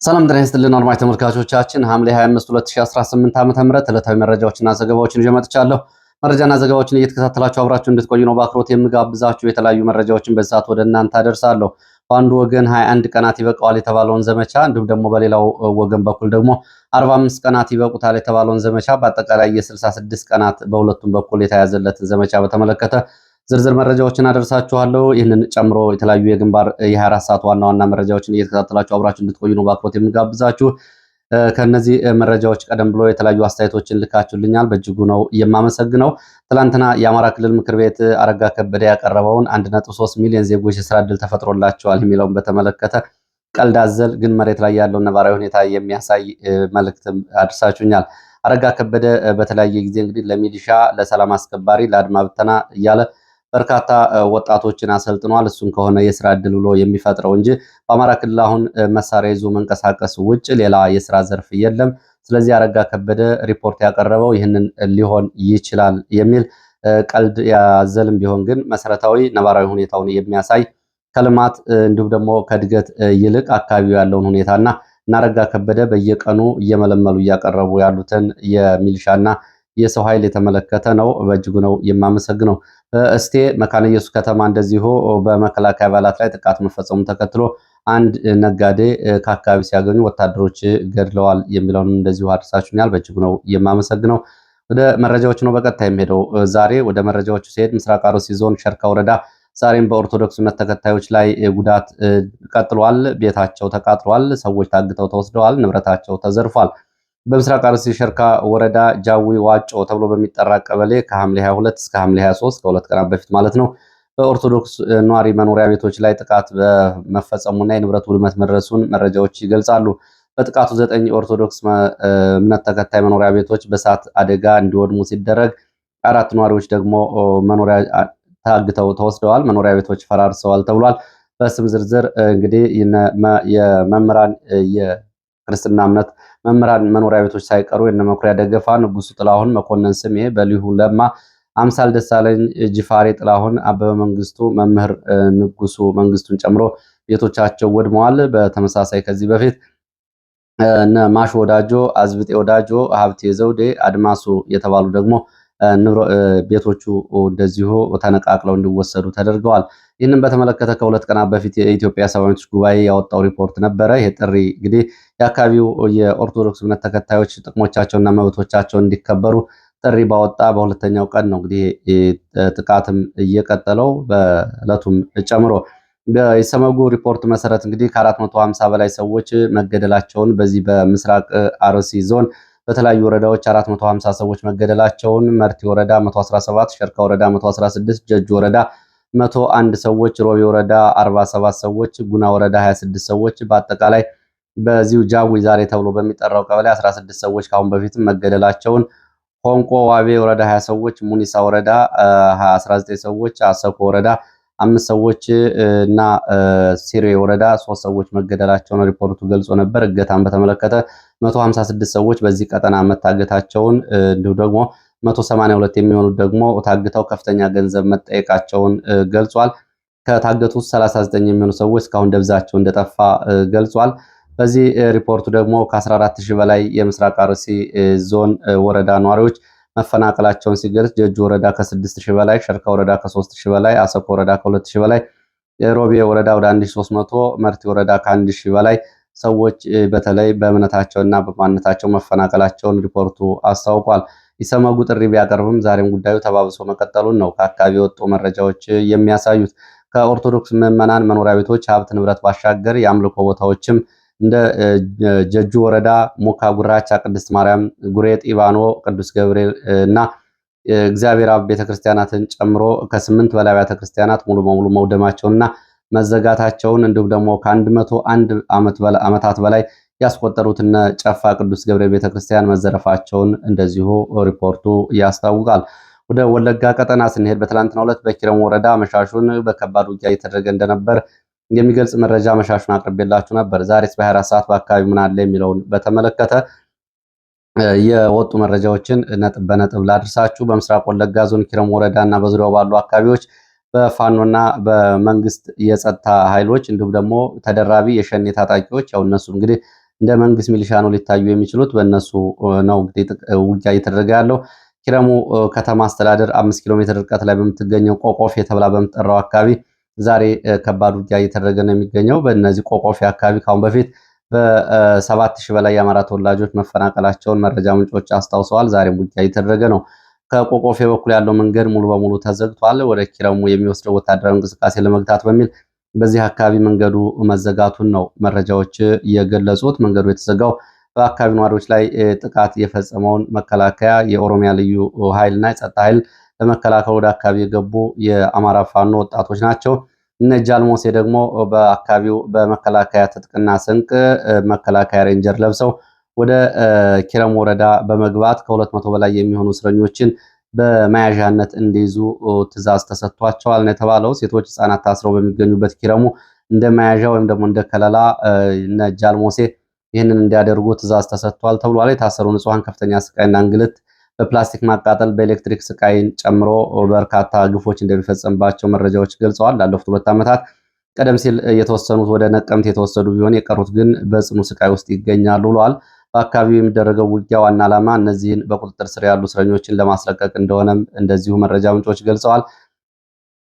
ሰላም ጤና ይስጥልን አድማጭ ተመልካቾቻችን ሐምሌ 25 2018 ዓ.ም ዕለታዊ መረጃዎችና ዘገባዎችን ይዤ መጥቻለሁ። መረጃና ዘገባዎችን እየተከታተላችሁ አብራችሁ እንድትቆዩ ነው በአክብሮት የምጋብዛችሁ። የተለያዩ መረጃዎችን በዚህ ሰዓት ወደ እናንተ አደርሳለሁ። በአንዱ ወገን 21 ቀናት ይበቃዋል የተባለውን ዘመቻ እንዲሁም ደግሞ በሌላው ወገን በኩል ደግሞ 45 ቀናት ይበቁታል የተባለውን ዘመቻ በአጠቃላይ የ66 ቀናት በሁለቱም በኩል የተያዘለትን ዘመቻ በተመለከተ ዝርዝር መረጃዎችን አደርሳችኋለሁ። ይህንን ጨምሮ የተለያዩ የግንባር የ24 ሰዓት ዋና ዋና መረጃዎችን እየተከታተላችሁ አብራችሁ እንድትቆዩ ነው በአክብሮት የምጋብዛችሁ። ከነዚህ መረጃዎች ቀደም ብሎ የተለያዩ አስተያየቶችን ልካችሁልኛል፣ በእጅጉ ነው የማመሰግነው። ትላንትና የአማራ ክልል ምክር ቤት አረጋ ከበደ ያቀረበውን 1.3 ሚሊዮን ዜጎች የስራ ዕድል ተፈጥሮላቸዋል የሚለውን በተመለከተ ቀልድ አዘል ግን መሬት ላይ ያለውን ነባራዊ ሁኔታ የሚያሳይ መልእክትም አድርሳችሁኛል። አረጋ ከበደ በተለያየ ጊዜ እንግዲህ ለሚሊሻ፣ ለሰላም አስከባሪ፣ ለአድማ ብተና እያለ በርካታ ወጣቶችን አሰልጥኗል። እሱን ከሆነ የስራ ዕድል ብሎ የሚፈጥረው እንጂ በአማራ ክልል አሁን መሳሪያ ይዞ መንቀሳቀስ ውጭ ሌላ የስራ ዘርፍ የለም። ስለዚህ አረጋ ከበደ ሪፖርት ያቀረበው ይህንን ሊሆን ይችላል የሚል ቀልድ ያዘልም ቢሆን ግን መሰረታዊ ነባራዊ ሁኔታውን የሚያሳይ ከልማት እንዲሁም ደግሞ ከእድገት ይልቅ አካባቢው ያለውን ሁኔታና አረጋ ከበደ በየቀኑ እየመለመሉ እያቀረቡ ያሉትን የሚሊሻና የሰው ኃይል የተመለከተ ነው። በእጅጉ ነው የማመሰግነው። በእስቴ መካነ ኢየሱስ ከተማ እንደዚሁ በመከላከያ አባላት ላይ ጥቃት መፈጸሙን ተከትሎ አንድ ነጋዴ ከአካባቢ ሲያገኙ ወታደሮች ገድለዋል የሚለውን እንደዚሁ አድርሳችሁኛል። በእጅጉ ነው የማመሰግነው። ወደ መረጃዎች ነው በቀጥታ የሚሄደው። ዛሬ ወደ መረጃዎቹ ሲሄድ ምስራቅ አርሲ ዞን ሸርካ ወረዳ ዛሬም በኦርቶዶክስ እምነት ተከታዮች ላይ ጉዳት ቀጥሏል። ቤታቸው ተቃጥሏል። ሰዎች ታግተው ተወስደዋል። ንብረታቸው ተዘርፏል። በምስራቅ አርሲ ሸርካ ወረዳ ጃዊ ዋጮ ተብሎ በሚጠራ ቀበሌ ከሐምሌ 22 እስከ ሐምሌ 23 ከሁለት ቀናት በፊት ማለት ነው በኦርቶዶክስ ኗሪ መኖሪያ ቤቶች ላይ ጥቃት በመፈጸሙና የንብረት ውድመት መድረሱን መረጃዎች ይገልጻሉ። በጥቃቱ 9 ኦርቶዶክስ እምነት ተከታይ መኖሪያ ቤቶች በእሳት አደጋ እንዲወድሙ ሲደረግ 4 ነዋሪዎች ደግሞ መኖሪያ ታግተው ተወስደዋል። መኖሪያ ቤቶች ፈራርሰዋል ተብሏል። በስም ዝርዝር እንግዲህ የመምህራን የክርስትና እምነት መምህራን መኖሪያ ቤቶች ሳይቀሩ የነ መኩሪያ ደገፋ፣ ንጉሱ ጥላሁን፣ መኮንን ስሜ፣ በሊሁ ለማ፣ አምሳል ደሳለኝ፣ ጅፋሬ ጥላሁን፣ አበበ መንግስቱ፣ መምህር ንጉሱ መንግስቱን ጨምሮ ቤቶቻቸው ወድመዋል። በተመሳሳይ ከዚህ በፊት እነ ማሽ ወዳጆ፣ አዝብጤ ወዳጆ፣ ሀብቴ ዘውዴ፣ አድማሱ የተባሉ ደግሞ ቤቶቹ እንደዚሁ ተነቃቅለው እንዲወሰዱ ተደርገዋል። ይህንን በተመለከተ ከሁለት ቀናት በፊት የኢትዮጵያ ሰብዓዊ መብቶች ጉባኤ ያወጣው ሪፖርት ነበረ። ይህ ጥሪ እንግዲህ የአካባቢው የኦርቶዶክስ እምነት ተከታዮች ጥቅሞቻቸውና መብቶቻቸው እንዲከበሩ ጥሪ ባወጣ በሁለተኛው ቀን ነው እንግዲህ ጥቃትም እየቀጠለው በዕለቱም ጨምሮ በኢሰመጉ ሪፖርት መሰረት እንግዲህ ከ450 በላይ ሰዎች መገደላቸውን በዚህ በምስራቅ አርሲ ዞን በተለያዩ ወረዳዎች 450 ሰዎች መገደላቸውን፣ መርቲ ወረዳ 117፣ ሸርካ ወረዳ 116፣ ጀጁ ወረዳ 101 ሰዎች፣ ሮቤ ወረዳ 47 ሰዎች፣ ጉና ወረዳ 26 ሰዎች በአጠቃላይ በዚሁ ጃዊ ዛሬ ተብሎ በሚጠራው ቀበሌ 16 ሰዎች ካሁን በፊትም መገደላቸውን፣ ሆንቆ ዋቤ ወረዳ 20 ሰዎች፣ ሙኒሳ ወረዳ 19 ሰዎች፣ አሰኮ ወረዳ 5 ሰዎች እና ሲሬ ወረዳ 3 ሰዎች መገደላቸውን ሪፖርቱ ገልጾ ነበር። እገታን በተመለከተ 156 ሰዎች በዚህ ቀጠና መታገታቸውን እንዲሁ ደግሞ 182 የሚሆኑት ደግሞ ታግተው ከፍተኛ ገንዘብ መጠየቃቸውን ገልጿል። ከታገቱት 39 የሚሆኑ ሰዎች እስካሁን ደብዛቸው እንደጠፋ ገልጿል። በዚህ ሪፖርቱ ደግሞ ከ14000 በላይ የምስራቅ አርሲ ዞን ወረዳ ነዋሪዎች መፈናቀላቸውን ሲገልጽ ጀጁ ወረዳ ከ6000 በላይ፣ ሸርካ ወረዳ ከ3000 በላይ፣ አሰኮ ወረዳ ከ2000 በላይ፣ ሮቤ ወረዳ ወደ 1300፣ መርቲ ወረዳ ከ1000 በላይ ሰዎች በተለይ በእምነታቸውና በማንነታቸው መፈናቀላቸውን ሪፖርቱ አስታውቋል። ኢሰመጉ ጥሪ ቢያቀርብም ዛሬም ጉዳዩ ተባብሶ መቀጠሉን ነው ከአካባቢ የወጡ መረጃዎች የሚያሳዩት። ከኦርቶዶክስ ምዕመናን መኖሪያ ቤቶች ሀብት ንብረት ባሻገር የአምልኮ ቦታዎችም እንደ ጀጁ ወረዳ ሙካ ጉራቻ ቅድስት ማርያም፣ ጉሬ ጢባኖ ቅዱስ ገብርኤል እና እግዚአብሔር አብ ቤተክርስቲያናትን ጨምሮ ከ8 በላይ ቤተክርስቲያናት ሙሉ በሙሉ መውደማቸውንና መዘጋታቸውን እንዲሁም ደግሞ ከ101 ዓመታት በላይ ያስቆጠሩትና ጨፋ ቅዱስ ገብርኤል ቤተክርስቲያን መዘረፋቸውን እንደዚሁ ሪፖርቱ ያስታውቃል። ወደ ወለጋ ቀጠና ስንሄድ በትላንትናው ዕለት በኪረም ወረዳ መሻሹን በከባድ ውጊያ እየተደረገ እንደነበር የሚገልጽ መረጃ መሻሹን አቅርቤላችሁ ነበር። ዛሬስ በ24 ሰዓት በአካባቢ ምን አለ የሚለውን በተመለከተ የወጡ መረጃዎችን ነጥብ በነጥብ ላድርሳችሁ። በምስራቅ ወለጋ ዞን ኪረም ወረዳ እና በዙሪያው ባሉ አካባቢዎች በፋኖና በመንግስት የጸጥታ ኃይሎች እንዲሁም ደግሞ ተደራቢ የሸኔ ታጣቂዎች ያው እነሱ እንግዲህ እንደ መንግስት ሚሊሻ ነው ሊታዩ የሚችሉት። በእነሱ ነው እንግዲህ ውጊያ እየተደረገ ያለው። ኪረሙ ከተማ አስተዳደር 5 ኪሎ ሜትር ርቀት ላይ በምትገኘው ቆቆፌ ተብላ በምትጠራው አካባቢ ዛሬ ከባድ ውጊያ እየተደረገ ነው የሚገኘው። በእነዚህ ቆቆፌ አካባቢ ካሁን በፊት በ7,000 በላይ የአማራ ተወላጆች መፈናቀላቸውን መረጃ ምንጮች አስታውሰዋል። ዛሬም ውጊያ እየተደረገ ነው። ከቆቆፌ በኩል ያለው መንገድ ሙሉ በሙሉ ተዘግቷል። ወደ ኪረሙ የሚወስደው ወታደራዊ እንቅስቃሴ ለመግታት በሚል በዚህ አካባቢ መንገዱ መዘጋቱን ነው መረጃዎች የገለጹት። መንገዱ የተዘጋው በአካባቢ ነዋሪዎች ላይ ጥቃት የፈጸመውን መከላከያ የኦሮሚያ ልዩ ኃይልና የጸጥታ ኃይል ለመከላከል ወደ አካባቢ የገቡ የአማራ ፋኖ ወጣቶች ናቸው። እነ ጃልሞሴ ደግሞ በአካባቢው በመከላከያ ትጥቅና ስንቅ መከላከያ ሬንጀር ለብሰው ወደ ኪረም ወረዳ በመግባት ከ200 በላይ የሚሆኑ እስረኞችን በመያዣነት እንዲይዙ ትዕዛዝ ተሰጥቷቸዋል ነው የተባለው። ሴቶች፣ ህጻናት ታስረው በሚገኙበት ኪረሙ እንደ መያዣ ወይም ደግሞ እንደ ከለላ እነ ጃልሞሴ ይህንን እንዲያደርጉ ትዕዛዝ ተሰጥቷል ተብሏል። የታሰሩ ንጹሐን ከፍተኛ ስቃይና እንግልት በፕላስቲክ ማቃጠል፣ በኤሌክትሪክ ስቃይን ጨምሮ በርካታ ግፎች እንደሚፈጸምባቸው መረጃዎች ገልጸዋል። ላለፉት 2 ዓመታት ቀደም ሲል የተወሰኑት ወደ ነቀምት የተወሰዱ ቢሆን የቀሩት ግን በጽኑ ስቃይ ውስጥ ይገኛሉ ብለዋል። በአካባቢው የሚደረገው ውጊያ ዋና ዓላማ እነዚህን በቁጥጥር ስር ያሉ እስረኞችን ለማስለቀቅ እንደሆነም እንደዚሁ መረጃ ምንጮች ገልጸዋል።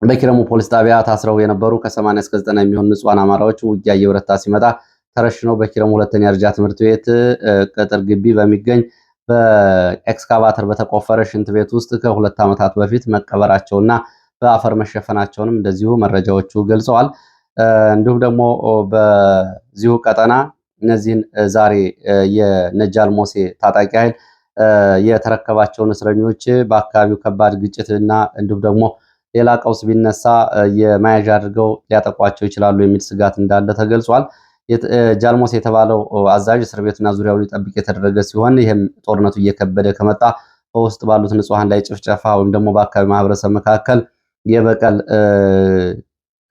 በኪረሙ ፖሊስ ጣቢያ ታስረው የነበሩ ከ80 እስከ 90 የሚሆኑ ንጹሐን አማራዎች ውጊያ እየበረታ ሲመጣ ተረሽነው በኪረሙ ሁለተኛ ደረጃ ትምህርት ቤት ቅጥር ግቢ በሚገኝ በኤክስካቫተር በተቆፈረ ሽንት ቤት ውስጥ ከ2 ዓመታት በፊት መቀበራቸውና በአፈር መሸፈናቸውንም እንደዚሁ መረጃዎቹ ገልጸዋል። እንዲሁም ደግሞ በዚሁ ቀጠና እነዚህን ዛሬ የነጃል ሞሴ ታጣቂ ኃይል የተረከባቸውን እስረኞች በአካባቢው ከባድ ግጭትና እንዲሁም ደግሞ ሌላ ቀውስ ቢነሳ የመያዣ አድርገው ሊያጠቋቸው ይችላሉ የሚል ስጋት እንዳለ ተገልጿል። ጃልሞስ የተባለው አዛዥ እስር ቤቱና ዙሪያውን ሊጠብቅ የተደረገ ሲሆን ይህም ጦርነቱ እየከበደ ከመጣ በውስጥ ባሉት ንጹሐን ላይ ጭፍጨፋ ወይም ደግሞ በአካባቢ ማህበረሰብ መካከል የበቀል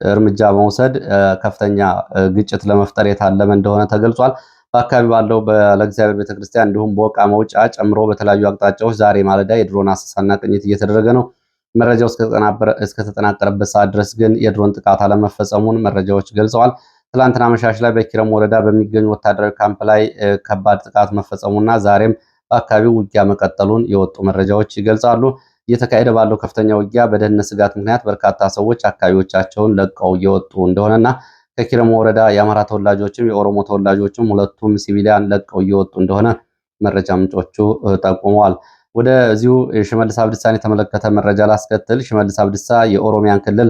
እርምጃ በመውሰድ ከፍተኛ ግጭት ለመፍጠር የታለመ እንደሆነ ተገልጿል። በአካባቢ ባለው በለእግዚአብሔር ቤተክርስቲያን እንዲሁም በወቃ መውጫ ጨምሮ በተለያዩ አቅጣጫዎች ዛሬ ማለዳ የድሮን አሰሳና ቅኝት እየተደረገ ነው። መረጃው እስከተጠናቀረበት ሰዓት ድረስ ግን የድሮን ጥቃት አለመፈጸሙን መረጃዎች ገልጸዋል። ትላንትና መሻሽ ላይ በኪረም ወረዳ በሚገኙ ወታደራዊ ካምፕ ላይ ከባድ ጥቃት መፈጸሙና ዛሬም በአካባቢው ውጊያ መቀጠሉን የወጡ መረጃዎች ይገልጻሉ። እየተካሄደ ባለው ከፍተኛ ውጊያ በደህንነት ስጋት ምክንያት በርካታ ሰዎች አካባቢዎቻቸውን ለቀው እየወጡ እንደሆነና ከኪረም ወረዳ የአማራ ተወላጆችም የኦሮሞ ተወላጆችም ሁለቱም ሲቪሊያን ለቀው እየወጡ እንደሆነ መረጃ ምንጮቹ ጠቁመዋል። ወደዚሁ ሽመልስ አብዲሳን የተመለከተ መረጃ ላስከትል። ሽመልስ አብዲሳ የኦሮሚያን ክልል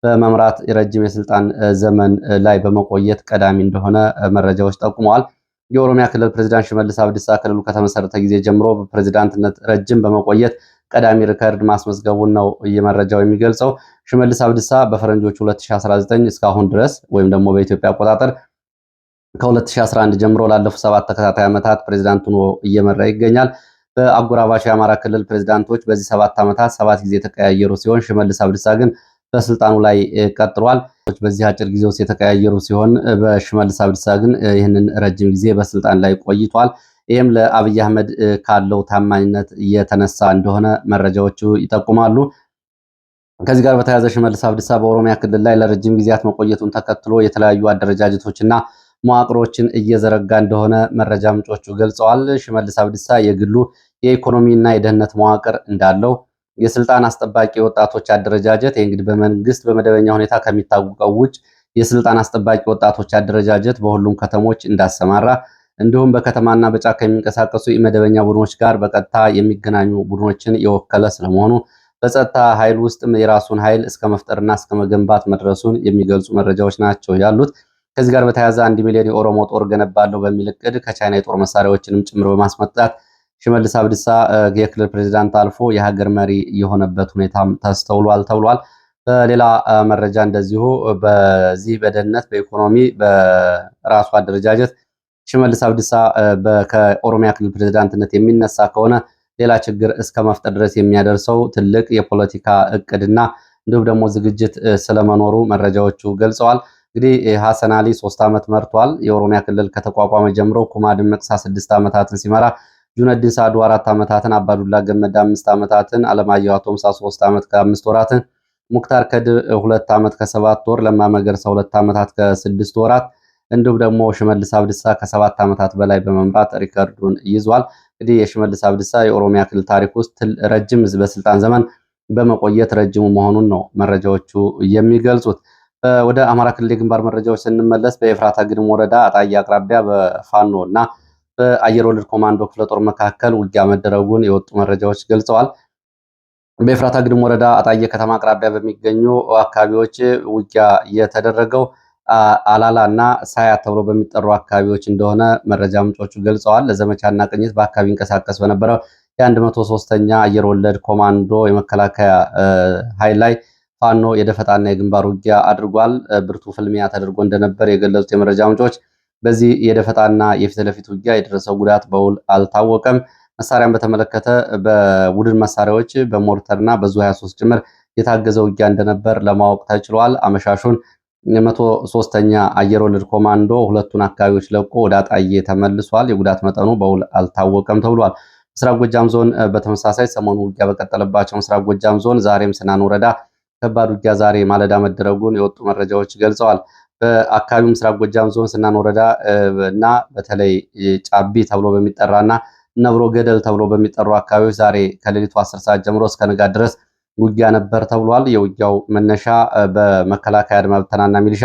በመምራት የረጅም የስልጣን ዘመን ላይ በመቆየት ቀዳሚ እንደሆነ መረጃዎች ጠቁመዋል። የኦሮሚያ ክልል ፕሬዚዳንት ሽመልስ አብዲሳ ክልሉ ከተመሰረተ ጊዜ ጀምሮ በፕሬዚዳንትነት ረጅም በመቆየት ቀዳሚ ሪከርድ ማስመዝገቡን ነው የመረጃው የሚገልጸው። ሽመልስ አብዲሳ በፈረንጆቹ 2019 እስካሁን ድረስ ወይም ደግሞ በኢትዮጵያ አቆጣጠር ከ2011 ጀምሮ ላለፉት 7 ተከታታይ ዓመታት ፕሬዚዳንት ሆኖ እየመራ ይገኛል። በአጎራባች የአማራ ክልል ፕሬዚዳንቶች በዚህ 7 ዓመታት 7 ጊዜ የተቀያየሩ ሲሆን ሽመልስ አብዲሳ ግን በስልጣኑ ላይ ቀጥሏል። በዚህ አጭር ጊዜ ውስጥ የተቀያየሩ ሲሆን በሽመልስ አብዲሳ ግን ይህንን ረጅም ጊዜ በስልጣን ላይ ቆይቷል። ይህም ለአብይ አህመድ ካለው ታማኝነት የተነሳ እንደሆነ መረጃዎቹ ይጠቁማሉ። ከዚህ ጋር በተያያዘ ሽመልስ አብዲሳ በኦሮሚያ ክልል ላይ ለረጅም ጊዜያት መቆየቱን ተከትሎ የተለያዩ አደረጃጀቶችና መዋቅሮችን እየዘረጋ እንደሆነ መረጃ ምንጮቹ ገልጸዋል። ሽመልስ አብዲሳ የግሉ የኢኮኖሚና የደህንነት መዋቅር እንዳለው የስልጣን አስጠባቂ ወጣቶች አደረጃጀት እንግዲህ በመንግስት በመደበኛ ሁኔታ ከሚታወቀው ውጭ የስልጣን አስጠባቂ ወጣቶች አደረጃጀት በሁሉም ከተሞች እንዳሰማራ እንዲሁም በከተማና በጫካ የሚንቀሳቀሱ የመደበኛ ቡድኖች ጋር በቀጥታ የሚገናኙ ቡድኖችን የወከለ ስለመሆኑ በጸጥታ ኃይል ውስጥም የራሱን ኃይል እስከ መፍጠርና እስከ መገንባት መድረሱን የሚገልጹ መረጃዎች ናቸው ያሉት። ከዚህ ጋር በተያያዘ 1 ሚሊዮን የኦሮሞ ጦር ገነባለሁ በሚል እቅድ ከቻይና የጦር መሳሪያዎችንም ጭምር በማስመጣት ሽመልስ አብዲሳ የክልል ፕሬዚዳንት አልፎ የሀገር መሪ የሆነበት ሁኔታም ተስተውሏል ተብሏል። በሌላ መረጃ እንደዚሁ በዚህ በደህንነት በኢኮኖሚ በራሱ አደረጃጀት ሽመልስ አብዲሳ ከኦሮሚያ ክልል ፕሬዚዳንትነት የሚነሳ ከሆነ ሌላ ችግር እስከ መፍጠር ድረስ የሚያደርሰው ትልቅ የፖለቲካ እቅድና እንዲሁም ደግሞ ዝግጅት ስለመኖሩ መረጃዎቹ ገልጸዋል። እንግዲህ ሐሰን አሊ 3 ዓመት መርቷል። የኦሮሚያ ክልል ከተቋቋመ ጀምሮ ኩማ ደመቅሳ 6 ዓመታትን ሲመራ ጁነዲን ሳዱ 4 ዓመታትን፣ አባዱላ ገመዳ 5 ዓመታትን፣ አለማየሁ አቶምሳ 3 ዓመት ከ5 ወራትን፣ ሙክታር ከድር 2 ዓመት ከ7 ወር፣ ለማ መገርሳ 2 ዓመታት ከ6 ወራት እንዲሁም ደግሞ ሽመልስ አብዲሳ ከ7 ዓመታት በላይ በመምራት ሪከርዱን ይዟል። እንግዲህ የሽመልስ አብዲሳ የኦሮሚያ ክልል ታሪክ ውስጥ ረጅም በስልጣን ዘመን በመቆየት ረጅሙ መሆኑን ነው መረጃዎቹ የሚገልጹት። ወደ አማራ ክልል የግንባር መረጃዎች ስንመለስ በኤፍራታ ግድም ወረዳ አጣዬ አቅራቢያ በፋኖ እና በአየር ወለድ ኮማንዶ ክፍለ ጦር መካከል ውጊያ መደረጉን የወጡ መረጃዎች ገልጸዋል። በኤፍራታ ግድም ወረዳ አጣዬ ከተማ አቅራቢያ በሚገኙ አካባቢዎች ውጊያ የተደረገው አላላ እና ሳያት ተብሎ በሚጠሩ አካባቢዎች እንደሆነ መረጃ ምንጮቹ ገልጸዋል። ለዘመቻና ቅኝት በአካባቢ ይንቀሳቀስ በነበረው የ103ኛ አየር ወለድ ኮማንዶ የመከላከያ ኃይል ላይ ፋኖ የደፈጣና የግንባር ውጊያ አድርጓል። ብርቱ ፍልሚያ ተደርጎ እንደነበር የገለጹት የመረጃ ምንጮች በዚህ የደፈጣና የፊት ለፊት ውጊያ የደረሰው ጉዳት በውል አልታወቀም። መሳሪያን በተመለከተ በቡድን መሳሪያዎች በሞርተርና በዙ 23 ጭምር የታገዘ ውጊያ እንደነበር ለማወቅ ተችሏል። አመሻሹን የ103ኛ አየር ወለድ ኮማንዶ ሁለቱን አካባቢዎች ለቆ ወደ አጣዬ ተመልሷል። የጉዳት መጠኑ በውል አልታወቀም ተብሏል። ምስራቅ ጎጃም ዞን በተመሳሳይ ሰሞኑ ውጊያ በቀጠለባቸው ምስራቅ ጎጃም ዞን ዛሬም ስናን ወረዳ ከባድ ውጊያ ዛሬ ማለዳ መደረጉን የወጡ መረጃዎች ገልጸዋል። በአካባቢው ምስራቅ ጎጃም ዞን ስናን ወረዳ እና በተለይ ጫቢ ተብሎ በሚጠራና ነብሮ ገደል ተብሎ በሚጠሩ አካባቢዎች ዛሬ ከሌሊቱ 10 ሰዓት ጀምሮ እስከ ንጋት ድረስ ውጊያ ነበር ተብሏል። የውጊያው መነሻ በመከላከያ አድማ ብተናና ሚሊሻ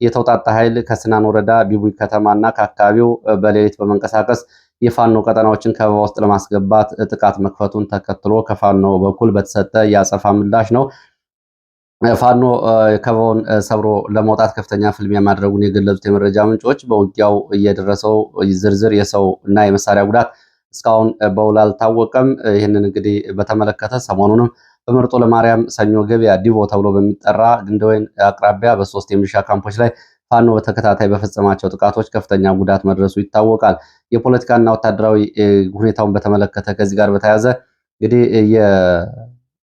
የተውጣጣ ኃይል ከስናን ወረዳ ቢቡይ ከተማና ከአካባቢው በሌሊት በመንቀሳቀስ የፋኖ ቀጠናዎችን ከበባ ውስጥ ለማስገባት ጥቃት መክፈቱን ተከትሎ ከፋኖ በኩል በተሰጠ የአጸፋ ምላሽ ነው ፋኖ ከበባውን ሰብሮ ለመውጣት ከፍተኛ ፍልሚያ ማድረጉን የገለጹት የመረጃ ምንጮች በውጊያው እየደረሰው ዝርዝር የሰው እና የመሳሪያ ጉዳት እስካሁን በውል አልታወቀም። ይህንን እንግዲህ በተመለከተ ሰሞኑንም በመርጦ ለማርያም ሰኞ ገበያ ዲቦ ተብሎ በሚጠራ ግንደወይን አቅራቢያ በ3 የሚሊሻ ካምፖች ላይ ፋኖ በተከታታይ በፈጸማቸው ጥቃቶች ከፍተኛ ጉዳት መድረሱ ይታወቃል። የፖለቲካና ወታደራዊ ሁኔታውን በተመለከተ ከዚህ ጋር በተያያዘ እንግዲህ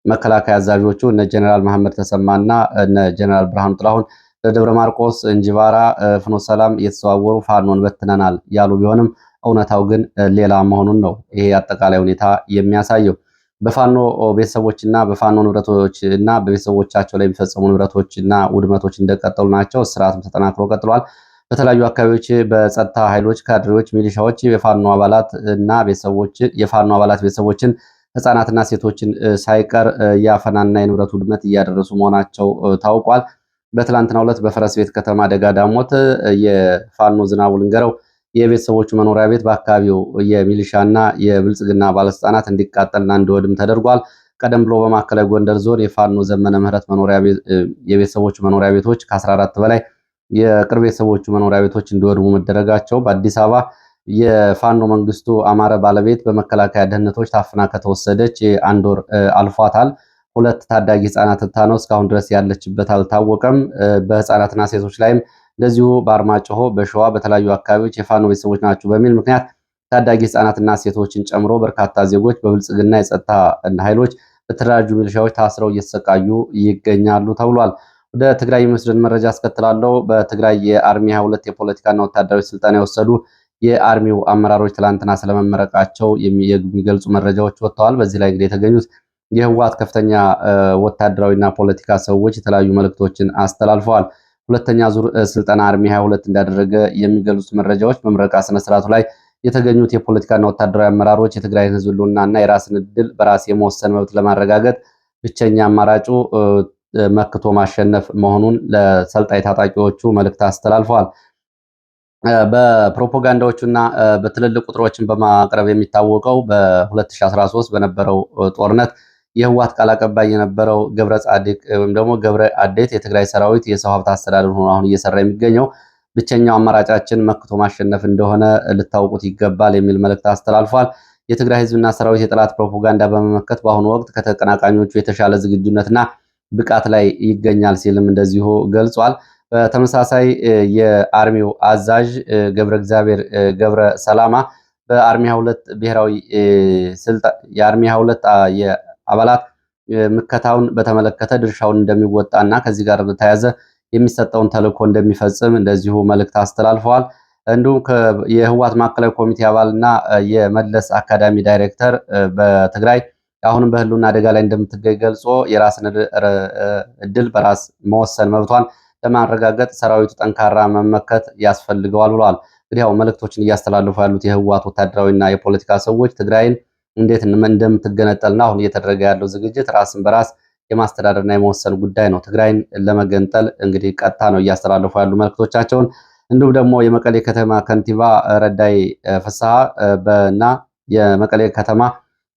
የመከላከያ አዛዦቹ እነ ጀነራል መሐመድ ተሰማና እነ ጀነራል ብርሃኑ ጥላሁን በደብረ ማርቆስ፣ እንጅባራ፣ ፍኖተ ሰላም እየተዘዋወሩ ፋኖን በትነናል ያሉ ቢሆንም እውነታው ግን ሌላ መሆኑን ነው ይሄ አጠቃላይ ሁኔታ የሚያሳየው። በፋኖ ቤተሰቦችና በፋኖ ንብረቶች እና በቤተሰቦቻቸው ላይ የሚፈጸሙ ንብረቶች እና ውድመቶች እንደቀጠሉ ናቸው። ስርዓቱም ተጠናክሮ ቀጥሏል። በተለያዩ አካባቢዎች በጸጥታ ኃይሎች፣ ካድሬዎች፣ ሚሊሻዎች የፋኖ አባላት እና የፋኖ አባላት ቤተሰቦችን ህፃናትና ሴቶችን ሳይቀር የአፈናና የንብረት ውድመት እያደረሱ መሆናቸው ታውቋል። በትላንትናው ዕለት በፈረስ ቤት ከተማ ደጋ ዳሞት የፋኖ ዝናቡ ልንገረው የቤተሰቦቹ መኖሪያ ቤት በአካባቢው የሚሊሻና የብልጽግና ባለስልጣናት እንዲቃጠልና እንዲወድም ተደርጓል። ቀደም ብሎ በማዕከላዊ ጎንደር ዞን የፋኖ ዘመነ ምህረት የቤተሰቦቹ መኖሪያ ቤቶች ከ14 በላይ የቅርብ ቤተሰቦቹ መኖሪያ ቤቶች እንዲወድሙ መደረጋቸው፣ በአዲስ አበባ የፋኖ መንግስቱ አማረ ባለቤት በመከላከያ ደህንነቶች ታፍና ከተወሰደች አንድ ወር አልፏታል። 2 ታዳጊ ህጻናት ነው እስካሁን ድረስ ያለችበት አልታወቀም። በህፃናትና ሴቶች ላይም እንደዚሁ በአርማጭሆ፣ በሸዋ በተለያዩ አካባቢዎች የፋኖ ቤተሰቦች ናቸው በሚል ምክንያት ታዳጊ ህጻናትና ሴቶችን ጨምሮ በርካታ ዜጎች በብልጽግና የጸጥታ ኃይሎች በተደራጁ ሚሊሻዎች ታስረው እየተሰቃዩ ይገኛሉ ተብሏል። ወደ ትግራይ የሚወስድን መረጃ አስከትላለሁ። በትግራይ የአርሚ 22 የፖለቲካና ወታደራዊ ስልጠና የወሰዱ የአርሚው አመራሮች ትላንትና ስለመመረቃቸው የሚገልጹ መረጃዎች ወጥተዋል። በዚህ ላይ እንግዲህ የተገኙት የህወሓት ከፍተኛ ወታደራዊና ፖለቲካ ሰዎች የተለያዩ መልእክቶችን አስተላልፈዋል። ሁለተኛ ዙር ስልጠና አርሚ 22 እንዳደረገ የሚገልጹት መረጃዎች በምረቃ ስነስርዓቱ ላይ የተገኙት የፖለቲካና ወታደራዊ አመራሮች የትግራይን ህዝብ ህልውናና የራስን ዕድል በራስ የመወሰን መብት ለማረጋገጥ ብቸኛ አማራጩ መክቶ ማሸነፍ መሆኑን ለሰልጣኝ ታጣቂዎቹ መልእክት አስተላልፈዋል። በፕሮፓጋንዳዎቹና በትልልቅ ቁጥሮችን በማቅረብ የሚታወቀው በ2013 በነበረው ጦርነት የህወሓት ቃል አቀባይ የነበረው ገብረ ጻዲቅ ወይም ደግሞ ገብረ አዴት የትግራይ ሰራዊት የሰው ሀብት አስተዳደር ሆኖ አሁን እየሰራ የሚገኘው ብቸኛው አማራጫችን መክቶ ማሸነፍ እንደሆነ ልታውቁት ይገባል የሚል መልእክት አስተላልፏል። የትግራይ ህዝብና ሰራዊት የጠላት ፕሮፓጋንዳ በመመከት በአሁኑ ወቅት ከተቀናቃኞቹ የተሻለ ዝግጁነትና ብቃት ላይ ይገኛል ሲልም እንደዚሁ ገልጿል። በተመሳሳይ የአርሚው አዛዥ ገብረ እግዚአብሔር ገብረ ሰላማ በአርሚ 22 ብሔራዊ ስልጣን የአርሚ 22 አባላት ምከታውን በተመለከተ ድርሻውን እንደሚወጣና ከዚህ ጋር በተያያዘ የሚሰጠውን ተልዕኮ እንደሚፈጽም እንደዚሁ መልእክት አስተላልፈዋል። እንዲሁም የህወሓት ማዕከላዊ ኮሚቴ አባልና የመለስ አካዳሚ ዳይሬክተር በትግራይ አሁንም በህልውና አደጋ ላይ እንደምትገኝ ገልጾ የራስን ዕድል በራስ መወሰን መብቷን ለማረጋገጥ ሰራዊቱ ጠንካራ መመከት ያስፈልገዋል ብለዋል። እንግዲህ ያው መልእክቶችን እያስተላልፉ ያሉት የህወሓት ወታደራዊና የፖለቲካ ሰዎች ትግራይን እንዴት እንደምትገነጠልና አሁን እየተደረገ ያለው ዝግጅት ራስን በራስ የማስተዳደርና የመወሰን ጉዳይ ነው። ትግራይን ለመገንጠል እንግዲህ ቀጥታ ነው እያስተላለፉ ያሉ መልእክቶቻቸውን። እንዲሁም ደግሞ የመቀሌ ከተማ ከንቲባ ረዳይ ፍስሐ እና የመቀሌ ከተማ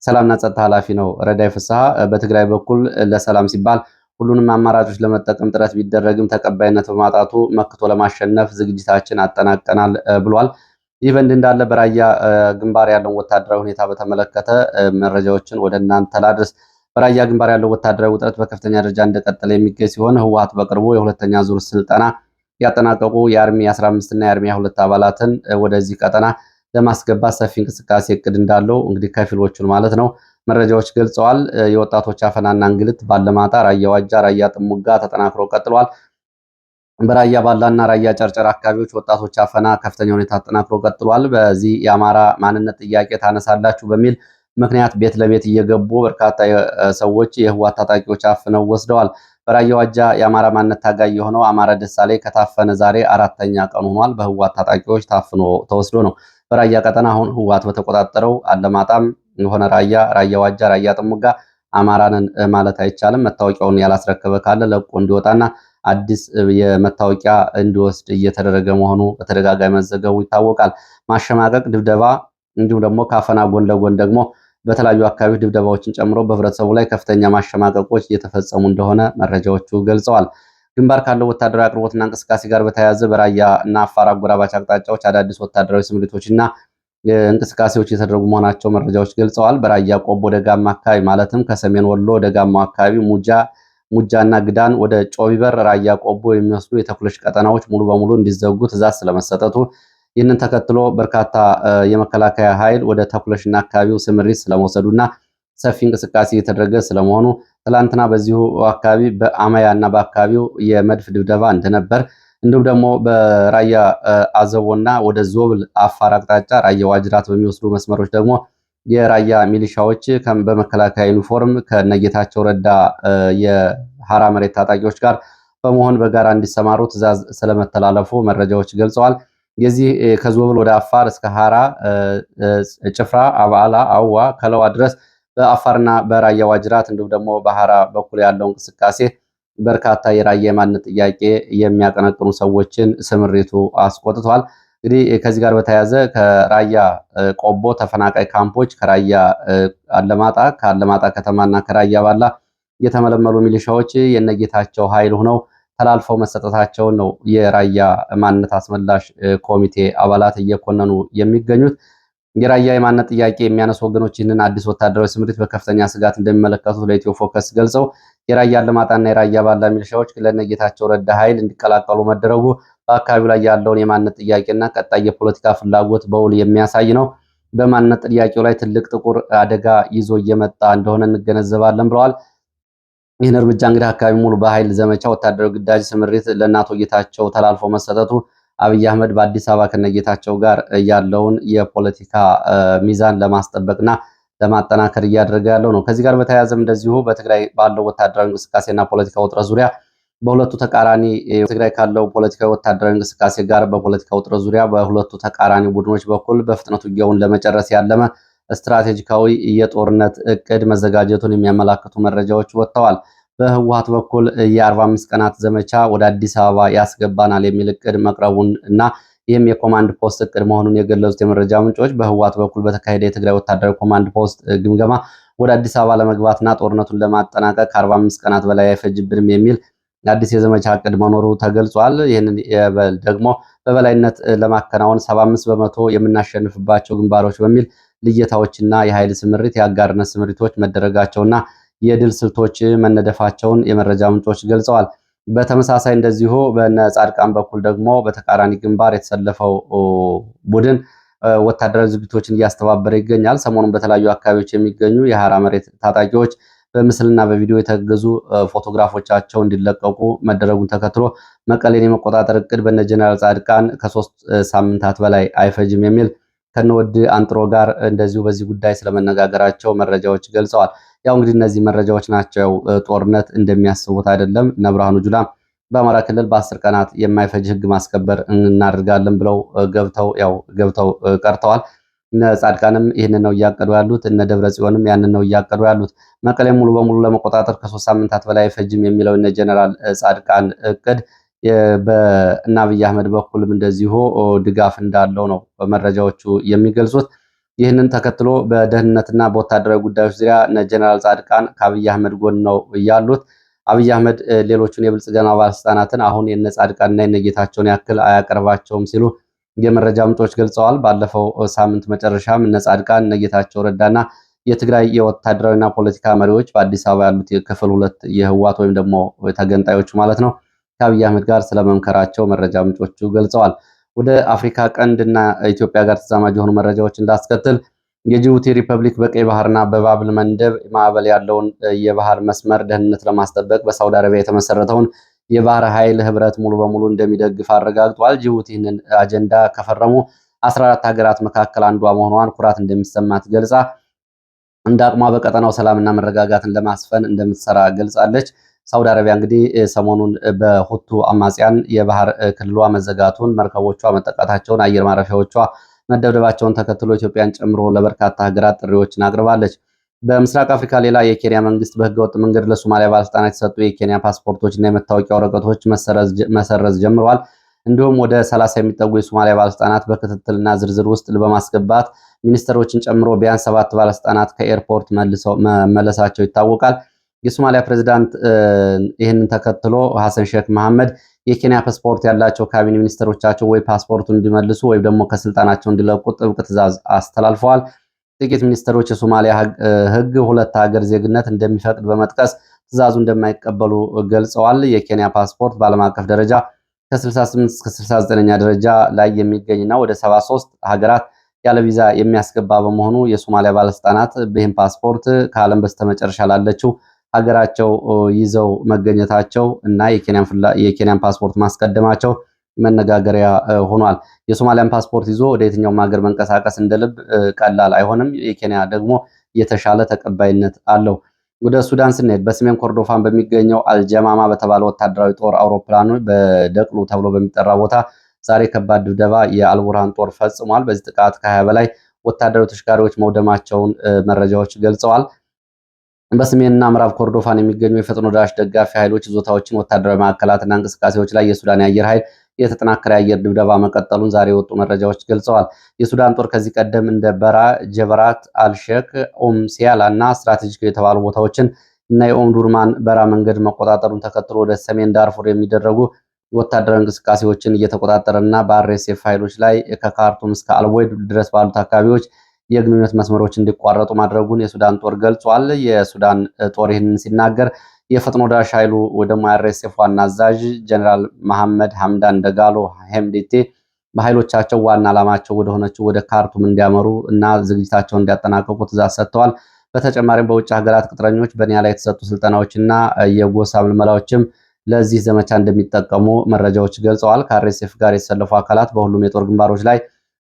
ሰላምና ጸጥታ ኃላፊ ነው ረዳይ ፍስሐ በትግራይ በኩል ለሰላም ሲባል ሁሉንም አማራጮች ለመጠቀም ጥረት ቢደረግም ተቀባይነት በማጣቱ መክቶ ለማሸነፍ ዝግጅታችን አጠናቀናል ብሏል። ይህ በእንዲህ እንዳለ በራያ ግንባር ያለውን ወታደራዊ ሁኔታ በተመለከተ መረጃዎችን ወደ እናንተ ላድርስ። በራያ ግንባር ያለው ወታደራዊ ውጥረት በከፍተኛ ደረጃ እንደቀጠለ የሚገኝ ሲሆን ህወሓት በቅርቡ የሁለተኛ ዙር ስልጠና ያጠናቀቁ የአርሚ 15 እና የአርሚ 22 አባላትን ወደዚህ ቀጠና ለማስገባት ሰፊ እንቅስቃሴ እቅድ እንዳለው እንግዲህ ከፊሎቹን ማለት ነው መረጃዎች ገልጸዋል። የወጣቶች አፈናና እንግልት ባለማጣ፣ ራያ ዋጃ፣ ራያ ጥሙጋ ተጠናክሮ ቀጥሏል። በራያ ባላና ራያ ጨርጨር አካባቢዎች ወጣቶች አፈና ከፍተኛ ሁኔታ ተጠናክሮ ቀጥሏል። በዚህ የአማራ ማንነት ጥያቄ ታነሳላችሁ በሚል ምክንያት ቤት ለቤት እየገቡ በርካታ ሰዎች የህወሓት ታጣቂዎች አፍነው ወስደዋል። በራያ ዋጃ የአማራ ማንነት ታጋይ የሆነው አማረ ደሳለኝ ከታፈነ ዛሬ 4ኛ ቀን ሆኗል። በህወሓት ታጣቂዎች ታፍኖ ተወስዶ ነው። በራያ ቀጠና አሁን ህወሓት በተቆጣጠረው አለማጣም የሆነ ራያ ዋጃ፣ ራያ ጥሙጋ አማራንን ማለት አይቻልም። መታወቂያውን ያላስረከበ ካለ ለቆ እንዲወጣና አዲስ የመታወቂያ እንዲወስድ እየተደረገ መሆኑ በተደጋጋሚ መዘገቡ ይታወቃል። ማሸማቀቅ፣ ድብደባ እንዲሁም ደግሞ ካፈና ጎን ለጎን ደግሞ በተለያዩ አካባቢዎች ድብደባዎችን ጨምሮ በህብረተሰቡ ላይ ከፍተኛ ማሸማቀቆች እየተፈጸሙ እንደሆነ መረጃዎቹ ገልጸዋል። ግንባር ካለው ወታደራዊ አቅርቦትና እንቅስቃሴ ጋር በተያያዘ በራያ እና አፋር አጎራባች አቅጣጫዎች አዳዲስ ወታደራዊ ስምሪቶችና እንቅስቃሴዎች እየተደረጉ መሆናቸው መረጃዎች ገልጸዋል። በራያ ቆቦ ደጋማ አካባቢ ማለትም ከሰሜን ወሎ ደጋማው አካባቢ ሙጃና ግዳን ወደ ጮቢበር ራያ ቆቦ የሚወስዱ የተኩለሽ ቀጠናዎች ሙሉ በሙሉ እንዲዘጉ ትዕዛዝ ስለመሰጠቱ ይህንን ተከትሎ በርካታ የመከላከያ ኃይል ወደ ተኩለሽና አካባቢው ስምሪት ስለመውሰዱና ሰፊ እንቅስቃሴ የተደረገ ስለመሆኑ ትላንትና በዚሁ አካባቢ በአማያ እና በአካባቢው የመድፍ ድብደባ እንደነበር እንዲሁም ደግሞ በራያ አዘቦና ወደ ዞብል አፋር አቅጣጫ ራያ ዋጅራት በሚወስዱ መስመሮች ደግሞ የራያ ሚሊሻዎች በመከላከያ ዩኒፎርም ከነጌታቸው ረዳ የሐራ መሬት ታጣቂዎች ጋር በመሆን በጋራ እንዲሰማሩ ትዕዛዝ ስለመተላለፉ መረጃዎች ገልጸዋል። የዚህ ከዞብል ወደ አፋር እስከ ሐራ፣ ጭፍራ፣ አባላ፣ አዋ፣ ከለዋ ድረስ በአፋርና በራያ ዋጅራት እንዲሁም ደግሞ በሐራ በኩል ያለው እንቅስቃሴ በርካታ የራያ የማንነት ጥያቄ የሚያቀነቅኑ ሰዎችን ስምሪቱ አስቆጥቷል። እንግዲህ ከዚህ ጋር በተያያዘ ከራያ ቆቦ ተፈናቃይ ካምፖች ከራያ አለማጣ ከአለማጣ ከተማና ከራያ ባላ የተመለመሉ ሚሊሻዎች የነጌታቸው ኃይል ሆነው ተላልፈው መሰጠታቸውን ነው የራያ ማንነት አስመላሽ ኮሚቴ አባላት እየኮነኑ የሚገኙት። የራያ የማንነት ጥያቄ የሚያነሱ ወገኖች ይህንን አዲስ ወታደራዊ ስምሪት በከፍተኛ ስጋት እንደሚመለከቱት ለኢትዮ ፎከስ ገልጸው የራያ አለማጣና የራያ ባላ ሚሊሻዎች ለነጌታቸው ረዳ ኃይል እንዲቀላቀሉ መደረጉ በአካባቢው ላይ ያለውን የማንነት ጥያቄና ቀጣይ የፖለቲካ ፍላጎት በውል የሚያሳይ ነው። በማንነት ጥያቄው ላይ ትልቅ ጥቁር አደጋ ይዞ እየመጣ እንደሆነ እንገነዘባለን ብለዋል። ይህን እርምጃ እንግዲህ አካባቢ ሙሉ በኃይል ዘመቻ ወታደራዊ ግዳጅ ስምሪት ለእናቶ ጌታቸው ተላልፎ መሰጠቱ አብይ አህመድ በአዲስ አበባ ከነጌታቸው ጋር ያለውን የፖለቲካ ሚዛን ለማስጠበቅና ለማጠናከር እያደረገ ያለው ነው። ከዚህ ጋር በተያያዘም እንደዚሁ በትግራይ ባለው ወታደራዊ እንቅስቃሴና ፖለቲካ ውጥረት ዙሪያ በሁለቱ ተቃራኒ ትግራይ ካለው ፖለቲካዊ ወታደራዊ እንቅስቃሴ ጋር በፖለቲካ ውጥረት ዙሪያ በሁለቱ ተቃራኒ ቡድኖች በኩል በፍጥነት ውጊያውን ለመጨረስ ያለመ ስትራቴጂካዊ የጦርነት እቅድ መዘጋጀቱን የሚያመላክቱ መረጃዎች ወጥተዋል። በህወሓት በኩል የ45 ቀናት ዘመቻ ወደ አዲስ አበባ ያስገባናል የሚል እቅድ መቅረቡን እና ይህም የኮማንድ ፖስት እቅድ መሆኑን የገለጹት የመረጃ ምንጮች በህወሓት በኩል በተካሄደ የትግራይ ወታደራዊ ኮማንድ ፖስት ግምገማ ወደ አዲስ አበባ ለመግባትና ጦርነቱን ለማጠናቀቅ 45 ቀናት በላይ አይፈጅብንም የሚል አዲስ የዘመቻ እቅድ መኖሩ ተገልጿል። ይህንን ደግሞ በበላይነት ለማከናወን 75 በመቶ የምናሸንፍባቸው ግንባሮች በሚል ልየታዎችና የኃይል ስምሪት የአጋርነት ስምሪቶች መደረጋቸውና የድል ስልቶች መነደፋቸውን የመረጃ ምንጮች ገልጸዋል። በተመሳሳይ እንደዚሁ በነ ጻድቃን በኩል ደግሞ በተቃራኒ ግንባር የተሰለፈው ቡድን ወታደራዊ ዝግጅቶችን እያስተባበረ ይገኛል። ሰሞኑን በተለያዩ አካባቢዎች የሚገኙ የሐራ መሬት ታጣቂዎች በምስልና በቪዲዮ የተገዙ ፎቶግራፎቻቸው እንዲለቀቁ መደረጉን ተከትሎ መቀሌን የመቆጣጠር እቅድ በነ ጀነራል ጻድቃን ከ3 ሳምንታት በላይ አይፈጅም የሚል ከነወድ አንጥሮ ጋር እንደዚሁ በዚህ ጉዳይ ስለመነጋገራቸው መረጃዎች ገልጸዋል። ያው እንግዲህ እነዚህ መረጃዎች ናቸው። ጦርነት እንደሚያስቡት አይደለም። እነ ብርሃኑ ጁላ በአማራ ክልል በ10 ቀናት የማይፈጅ ህግ ማስከበር እናደርጋለን ብለው ገብተው ቀርተዋል። እነ ጻድቃንም ይህንን ነው እያቀዱ ያሉት። እነ ደብረ ጽዮንም ያንን ነው እያቀዱ ያሉት። መቀሌ ሙሉ በሙሉ ለመቆጣጠር ከ3 ሳምንታት በላይ አይፈጅም የሚለው እነ ጀነራል ጻድቃን እቅድ በእነ አብይ አህመድ በኩልም እንደዚሁ ድጋፍ እንዳለው ነው መረጃዎቹ የሚገልጹት። ይህንን ተከትሎ በደህንነትና በወታደራዊ ጉዳዮች ዙሪያ እነ ጀነራል ጻድቃን ከአብይ አህመድ ጎን ነው ያሉት። አብይ አህመድ ሌሎቹን የብልጽግና ባለስልጣናትን አሁን የነ ጻድቃንና የነ ጌታቸውን ያክል አያቀርባቸውም ሲሉ የመረጃ ምንጮች ገልጸዋል። ባለፈው ሳምንት መጨረሻም እነ ጻድቃን እነ ጌታቸው ረዳና የትግራይ የወታደራዊና ፖለቲካ መሪዎች በአዲስ አበባ ያሉት የክፍል 2 የህዋት ወይም ደግሞ ተገንጣዮቹ ማለት ነው ከአብይ አህመድ ጋር ስለመምከራቸው መረጃ ምንጮቹ ገልጸዋል። ወደ አፍሪካ ቀንድና ኢትዮጵያ ጋር ተዛማጅ የሆኑ መረጃዎች እንዳስከትል የጅቡቲ ሪፐብሊክ በቀይ ባህርና በባብል መንደብ ማዕበል ያለውን የባህር መስመር ደህንነት ለማስጠበቅ በሳውዲ አረቢያ የተመሰረተውን የባህር ኃይል ህብረት ሙሉ በሙሉ እንደሚደግፍ አረጋግጧል። ጅቡቲ ይህንን አጀንዳ ከፈረሙ 14 ሀገራት መካከል አንዷ መሆኗን ኩራት እንደሚሰማት ገልጻ እንደ አቅሟ በቀጠናው ሰላምና መረጋጋትን ለማስፈን እንደምትሰራ ገልጻለች። ሳውዲ አረቢያ እንግዲህ ሰሞኑን በሁቱ አማጽያን የባህር ክልሏ መዘጋቱን፣ መርከቦቿ መጠቃታቸውን፣ አየር ማረፊያዎቿ መደብደባቸውን ተከትሎ ኢትዮጵያን ጨምሮ ለበርካታ ሀገራት ጥሪዎችን አቅርባለች። በምስራቅ አፍሪካ ሌላ የኬንያ መንግስት በህገወጥ መንገድ ለሶማሊያ ባለስልጣናት የተሰጡ የኬንያ ፓስፖርቶች እና የመታወቂያ ወረቀቶች መሰረዝ ጀምረዋል። እንዲሁም ወደ 30 የሚጠጉ የሶማሊያ ባለስልጣናት በክትትልና ዝርዝር ውስጥ በማስገባት ሚኒስትሮችን ጨምሮ ቢያንስ 7 ባለስልጣናት ከኤርፖርት መመለሳቸው ይታወቃል። የሶማሊያ ፕሬዝዳንት ይህንን ተከትሎ ሐሰን ሼክ መሐመድ የኬንያ ፓስፖርት ያላቸው ካቢኔ ሚኒስትሮቻቸው ወይ ፓስፖርቱን እንዲመልሱ ወይም ደግሞ ከስልጣናቸው እንዲለቁ ጥብቅ ትዕዛዝ አስተላልፈዋል። ጥቂት ሚኒስትሮች የሶማሊያ ህግ 2 ሀገር ዜግነት እንደሚፈቅድ በመጥቀስ ትዕዛዙ እንደማይቀበሉ ገልጸዋል። የኬንያ ፓስፖርት በዓለም አቀፍ ደረጃ ከ68 እስከ 69ኛ ደረጃ ላይ የሚገኝና ወደ 73 ሀገራት ያለ ቪዛ የሚያስገባ በመሆኑ የሶማሊያ ባለስልጣናት ይህን ፓስፖርት ከዓለም በስተመጨረሻ ላለችው ሀገራቸው ይዘው መገኘታቸው እና የኬንያን ፓስፖርት ማስቀደማቸው መነጋገሪያ ሆኗል። የሶማሊያን ፓስፖርት ይዞ ወደ የትኛውም ሀገር መንቀሳቀስ እንደልብ ቀላል አይሆንም። የኬንያ ደግሞ የተሻለ ተቀባይነት አለው። ወደ ሱዳን ስንሄድ በሰሜን ኮርዶፋን በሚገኘው አልጀማማ በተባለ ወታደራዊ ጦር አውሮፕላኑ በደቅሉ ተብሎ በሚጠራ ቦታ ዛሬ ከባድ ድብደባ የአልቡርሃን ጦር ፈጽሟል። በዚህ ጥቃት ከ20 በላይ ወታደራዊ ተሽከርካሪዎች መውደማቸውን መረጃዎች ገልጸዋል። በሰሜንና ምዕራብ ኮርዶፋን የሚገኙ የፈጥኖ ደራሽ ደጋፊ ኃይሎች ይዞታዎችን፣ ወታደራዊ ማዕከላትና እንቅስቃሴዎች ላይ የሱዳን የአየር ኃይል የተጠናከረ የአየር ድብደባ መቀጠሉን ዛሬ የወጡ መረጃዎች ገልጸዋል። የሱዳን ጦር ከዚህ ቀደም እንደ በራ፣ ጀበራት፣ አልሼክ፣ ሲያላ እና ስትራቴጂክ የተባሉ ቦታዎችን እና የኦምዱርማን በራ መንገድ መቆጣጠሩን ተከትሎ ወደ ሰሜን ዳርፉር የሚደረጉ ወታደራዊ እንቅስቃሴዎችን እየተቆጣጠረና በአርኤስኤፍ ኃይሎች ላይ ከካርቱም እስከ አልቦይድ ድረስ ባሉት አካባቢዎች የግንኙነት መስመሮች እንዲቋረጡ ማድረጉን የሱዳን ጦር ገልጿል። የሱዳን ጦር ይህንን ሲናገር የፈጥኖ ደራሽ ኃይሉ ወደ አርኤስኤፍ ዋና አዛዥ ጀነራል መሐመድ ሐምዳን ደጋሎ ሄምዲቴ በኃይሎቻቸው ዋና ዓላማቸው ወደሆነችው ወደ ካርቱም እንዲያመሩ እና ዝግጅታቸውን እንዲያጠናቀቁ ትእዛዝ ሰጥተዋል። በተጨማሪም በውጭ ሀገራት ቅጥረኞች በኒያላ የተሰጡ ስልጠናዎችና የጎሳ ምልመላዎችም ለዚህ ዘመቻ እንደሚጠቀሙ መረጃዎች ገልጸዋል። ከአርኤስኤፍ ጋር የተሰለፉ አካላት በሁሉም የጦር ግንባሮች ላይ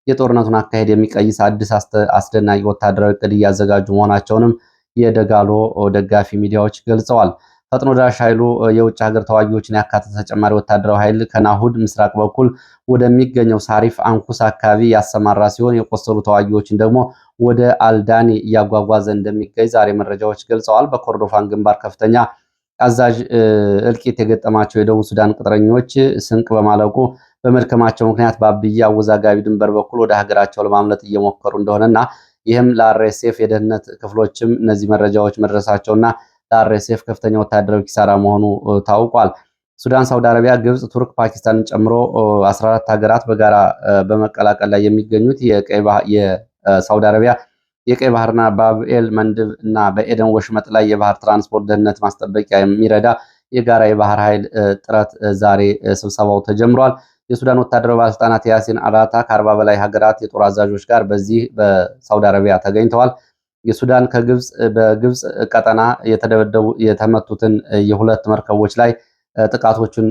የጦርነቱን አካሄድ የሚቀይስ አዲስ አስደናቂ ወታደራዊ እቅድ እያዘጋጁ መሆናቸውንም የደጋሎ ደጋፊ ሚዲያዎች ገልጸዋል። ፈጥኖ ደራሽ ኃይሉ የውጭ ሀገር ተዋጊዎችን ያካተተ ተጨማሪ ወታደራዊ ኃይል ከናሁድ ምስራቅ በኩል ወደሚገኘው ሳሪፍ አንኩስ አካባቢ ያሰማራ ሲሆን የቆሰሉ ተዋጊዎችን ደግሞ ወደ አልዳኒ እያጓጓዘ እንደሚገኝ ዛሬ መረጃዎች ገልጸዋል። በኮርዶፋን ግንባር ከፍተኛ አዛዥ እልቂት የገጠማቸው የደቡብ ሱዳን ቅጥረኞች ስንቅ በማለቁ በመድከማቸው ምክንያት በአብዬ አወዛጋቢ ድንበር በኩል ወደ ሀገራቸው ለማምለጥ እየሞከሩ እንደሆነና ይህም ለአርኤስኤፍ የደህንነት ክፍሎችም እነዚህ መረጃዎች መድረሳቸውና ለአርኤስኤፍ ከፍተኛ ወታደራዊ ኪሳራ መሆኑ ታውቋል። ሱዳን፣ ሳውዲ አረቢያ፣ ግብጽ፣ ቱርክ፣ ፓኪስታንን ጨምሮ 14 ሀገራት በጋራ በመቀላቀል ላይ የሚገኙት የሳውዲ አረቢያ የቀይ ባህርና በባብኤል መንድብ እና በኤደን ወሽመጥ ላይ የባህር ትራንስፖርት ደህንነት ማስጠበቂያ የሚረዳ የጋራ የባህር ኃይል ጥረት ዛሬ ስብሰባው ተጀምሯል። የሱዳን ወታደራዊ ባለስልጣናት ያሲን አላታ ከ40 በላይ ሀገራት የጦር አዛዦች ጋር በዚህ በሳውዲ አረቢያ ተገኝተዋል። የሱዳን በግብጽ ቀጠና የተመቱትን የሁለት መርከቦች ላይ ጥቃቶችን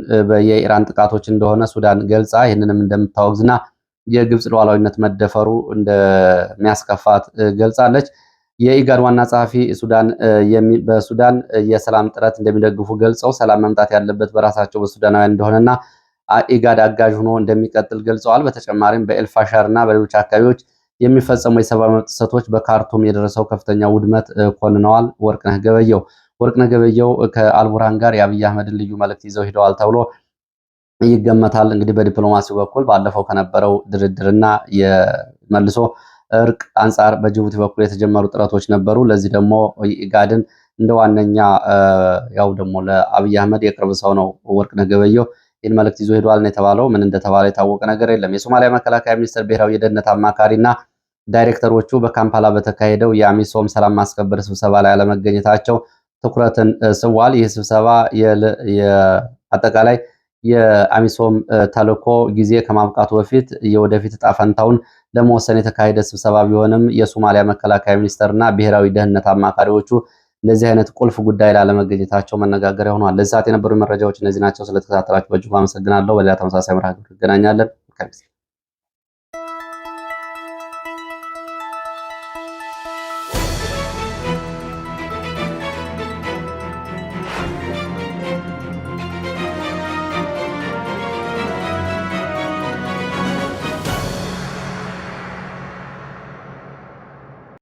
የኢራን ጥቃቶች እንደሆነ ሱዳን ገልጻ ይህንንም እንደምታወግዝና የግብጽ ሉዓላዊነት መደፈሩ እንደሚያስከፋት ገልጻለች። የኢጋድ ዋና ጸሐፊ በሱዳን የሰላም ጥረት እንደሚደግፉ ገልጸው ሰላም መምጣት ያለበት በራሳቸው በሱዳናውያን እንደሆነና ኢጋድ አጋዥ ሆኖ እንደሚቀጥል ገልጸዋል። በተጨማሪም በኤልፋሻር እና በሌሎች አካባቢዎች የሚፈጸሙ የሰብአዊ መብት ጥሰቶች በካርቱም የደረሰው ከፍተኛ ውድመት ኮንነዋል። ወርቅነህ ገበየሁ ከአልቡርሃን ጋር የአብይ አህመድን ልዩ መልእክት ይዘው ሂደዋል ተብሎ ይገመታል። እንግዲህ በዲፕሎማሲው በኩል ባለፈው ከነበረው ድርድርና የመልሶ እርቅ አንጻር በጅቡቲ በኩል የተጀመሩ ጥረቶች ነበሩ። ለዚህ ደግሞ ኢጋድን እንደ ዋነኛ ያው ደግሞ ለአብይ አህመድ የቅርብ ሰው ነው ወርቅነህ ገበየሁ ይህን መልእክት ይዞ ሄዷል ነው የተባለው። ምን እንደተባለ የታወቀ ነገር የለም። የሶማሊያ መከላከያ ሚኒስቴር ብሔራዊ የደህንነት አማካሪና ዳይሬክተሮቹ በካምፓላ በተካሄደው የአሚሶም ሰላም ማስከበር ስብሰባ ላይ አለመገኘታቸው ትኩረትን ስቧል። ይህ ስብሰባ አጠቃላይ የአሚሶም ተልዕኮ ጊዜ ከማብቃቱ በፊት የወደፊት ዕጣ ፈንታውን ለመወሰን የተካሄደ ስብሰባ ቢሆንም የሶማሊያ መከላከያ ሚኒስቴርና ብሔራዊ ደህንነት አማካሪዎቹ እንደዚህ አይነት ቁልፍ ጉዳይ ላለመገኘታቸው መነጋገሪያ ሆኗል። ለዚህ ሰዓት የነበሩ መረጃዎች እነዚህ ናቸው። ስለተከታተላችሁ በእጅጉ አመሰግናለሁ። በሌላ ተመሳሳይ መርሃ ግብር እንገናኛለን።